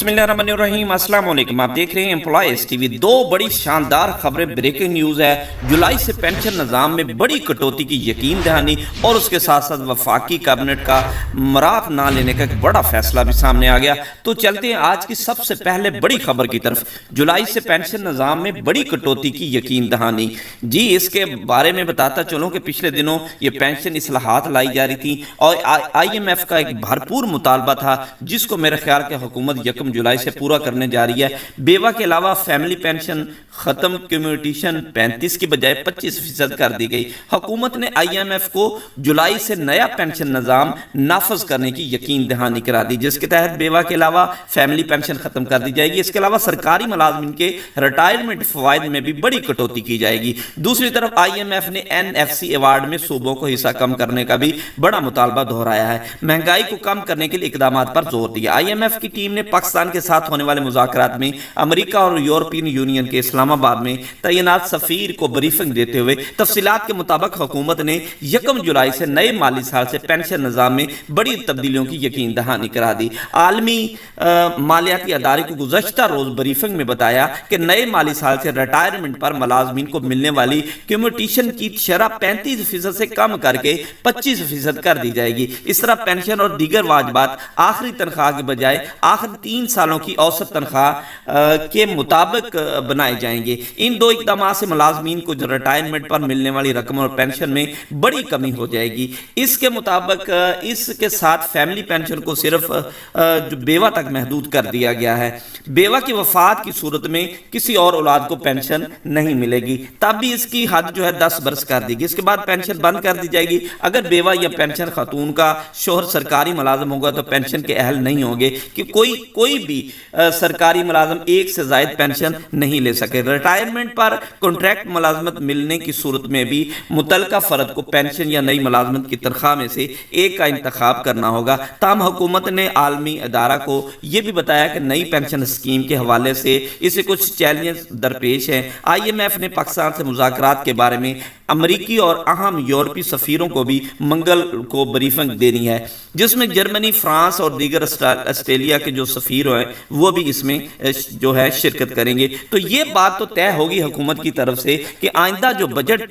बिस्मिल्लाहिर्रहमानिर्रहीम, अस्सलाम वालेकुम। आप देख रहे हैं एम्प्लॉयज टीवी। दो बड़ी शानदार खबरें, ब्रेकिंग न्यूज़ है। जुलाई से पेंशन निज़ाम में बड़ी कटौती की यकीन दहानी और उसके साथ साथ वफाकी कैबिनेट का मरात ना लेने का एक बड़ा फैसला भी सामने आ गया। तो चलते हैं आज की सबसे पहले बड़ी खबर की तरफ। जुलाई से पेंशन निज़ाम में बड़ी कटौती की यकीन दहानी। जी, इसके बारे में बताता चलूँ कि पिछले दिनों ये पेंशन इस्लाहात लाई जा रही थी और IMF का एक भरपूर मुतालबा था, जिसको मेरे ख्याल के हुकूमत 1 जुलाई से पूरा करने जा रही है। बेवा के अलावा फैमिली पेंशन खत्म, कम्यूटेशन 35 की बजाय 25% कर दी गई। हुकूमत ने IMF को जुलाई से नया पेंशन निज़ाम नाफज करने की यकीन दहानी करा दी, जिसके तहत बेवा के अलावा फैमिली पेंशन खत्म कर दी जाएगी। इसके अलावा सरकारी मुलाजमिन के रिटायरमेंट फवायद में भी बड़ी कटौती की जाएगी। दूसरी तरफ IMF ने NFC अवार्ड में सूबों को हिस्सा कम करने का भी बड़ा मुतालबा दोहराया है। महंगाई को कम करने के लिए इकदाम पर जोर दिया। IMF की टीम ने पाकिस्तान के साथ होने वाले मुज़ाकरात में अमेरिका और यूरोपियन यूनियन के इस्लामाबाद में तैनात सफीर को ब्रीफिंग देते हुए तफसीलात के मुताबिक हुकूमत ने 1 जुलाई से नए माली साल से पेंशन निज़ाम में बड़ी तब्दीलियों की यकीन दहानी करा दी। आलमी मालियाती अदारे को गुज़श्ता रोज़ ब्रीफिंग में बताया कि नए माली साल से रिटायरमेंट पर मुलाजमीन को मिलने वाली कम्यूटेशन की शरह 35% से कम करके 25% कर दी जाएगी। इस तरह पेंशन और दीगर वाजबात आखिरी तनख्वाह के बजाय आखिरी 3 सालों की औसत तनख्वाह के मुताबिक बनाए जाएंगे। इन दो इक़दाम से मुलाजमीन को जो रिटायरमेंट पर मिलने वाली रकम और पेंशन में बड़ी कमी हो जाएगी। इसके मुताबिक इसके साथ फैमिली पेंशन को सिर्फ जो बेवा तक महदूद कर दिया गया है। बेवा की वफात की सूरत में किसी और औलाद को पेंशन नहीं मिलेगी, तब भी इसकी हद जो है 10 बरस कर देगी। इसके बाद पेंशन बंद कर दी जाएगी। अगर बेवा या पेंशन खातून का शोहर सरकारी मुलाजम होगा तो पेंशन के अहल नहीं होंगे कि कोई भी सरकारी मुलाजम एक से ज़ायद पेंशन नहीं ले सके। रिटायरमेंट पर कॉन्ट्रैक्ट मुलाजमत मिलने की सूरत में भी मुतलका फ़र्द को पेंशन या नई मुलाजमत की तनख्वाह में से एक का इंतखाब करना होगा। ताहम हुकूमत ने आलमी अदारा को यह भी बताया कि नई पेंशन स्कीम के हवाले से इसे कुछ चैलेंज दरपेश हैं। IMF ने पाकिस्तान से मुज़ाकरात के बारे में अमरीकी और अहम यूरोपीय सफ़ीरों को भी मंगल को ब्रीफिंग देनी है, जिसमें जर्मनी, फ्रांस और दीगर ऑस्ट्रेलिया के जो सफ़ीर हैं वो भी इसमें जो है शिरकत करेंगे। तो ये बात तो तय होगी हुकूमत की तरफ से कि आइंदा जो बजट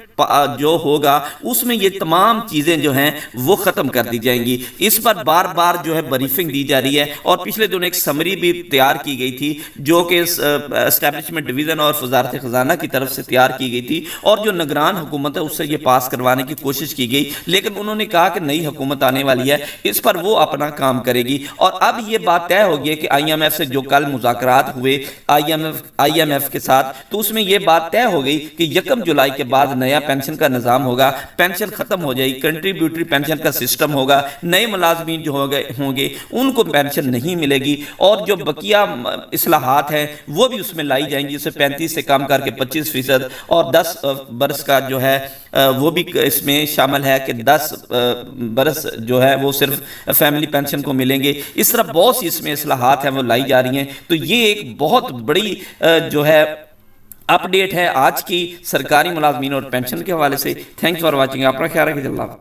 जो होगा उसमें ये तमाम चीज़ें जो हैं वो ख़त्म कर दी जाएंगी। इस पर बार बार जो है ब्रीफिंग दी जा रही है और पिछले दिनों एक समरी भी तैयार की गई थी, जो कि एस्टेब्लिशमेंट डिवीज़न और वज़ारत ख़जाना की तरफ से तैयार की गई थी और जो निगरान हुकूमत है उससे ये पास करवाने की कोशिश की गई। लेकिन उन्होंने कहा कि नई हुकूमत आने वाली है, इस पर वो अपना काम करेगी। और अब ये बात तय हो गई कि IMF से जो कल मुज़ाकरात हुए IMF के साथ, तो उसमें ये बात तय हो गई कि 1 जुलाई के बाद नया पेंशन का निज़ाम होगा। पेंशन ख़त्म हो जाएगी, कंट्रीब्यूटरी पेंशन का सिस्टम होगा। नए मुलाजमीन जो होंगे उनको पेंशन नहीं मिलेगी और जो बकिया इस्लाहात हैं वो भी उसमें लाई जाएंगी, जिसे 35 से कम करके 25% और 10 बरस का जो है वो भी इसमें शामिल है कि 10 बरस जो है वो सिर्फ फैमिली पेंशन को मिलेंगे। इस तरह बहुत सी इसमें इस्लाहात हैं वो लाई जा रही हैं। तो ये एक बहुत बड़ी जो है अपडेट है आज की सरकारी मुलाजमीन और पेंशन के हवाले से। Thanks for watching. अपना ख्याल रखिए।